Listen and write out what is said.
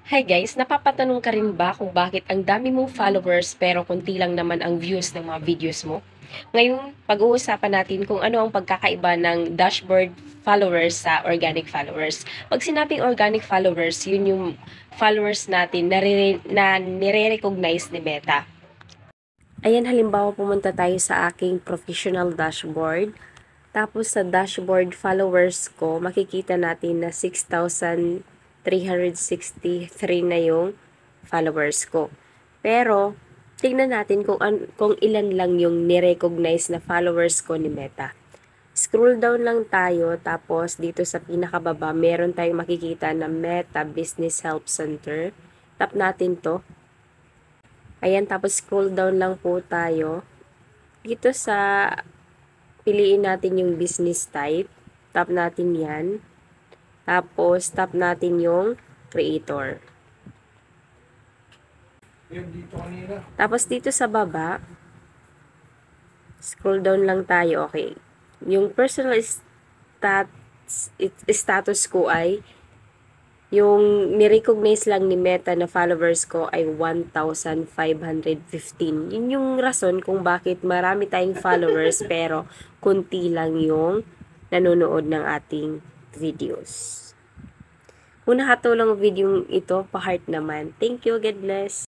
Hi guys, napapatanong ka rin ba kung bakit ang dami mong followers pero konti lang naman ang views ng mga videos mo? Ngayon, pag-uusapan natin kung ano ang pagkakaiba ng dashboard followers sa organic followers. Pag sinabing organic followers, yun yung followers natin na nire-recognize ni Meta. Ayan, halimbawa pumunta tayo sa aking professional dashboard. Tapos sa dashboard followers ko, makikita natin na 6,363 na yung followers ko. Pero, tingnan natin kung ilan lang yung nirecognize na followers ko ni Meta. Scroll down lang tayo, tapos dito sa pinakababa, meron tayong makikita na Meta Business Help Center. Tap natin to. Ayan, tapos scroll down lang po tayo. Dito sa piliin natin yung business type. Tap natin yan. Tapos, tap natin yung creator. Tapos, dito sa baba, scroll down lang tayo. Okay. Yung personal status ko ay yung nirecognize lang ni Meta na followers ko ay 1,515. Yun yung rason kung bakit marami tayong followers pero kunti lang yung nanonood ng ating videos. Kung nakatulong video ito, pa-heart naman. Thank you, God bless.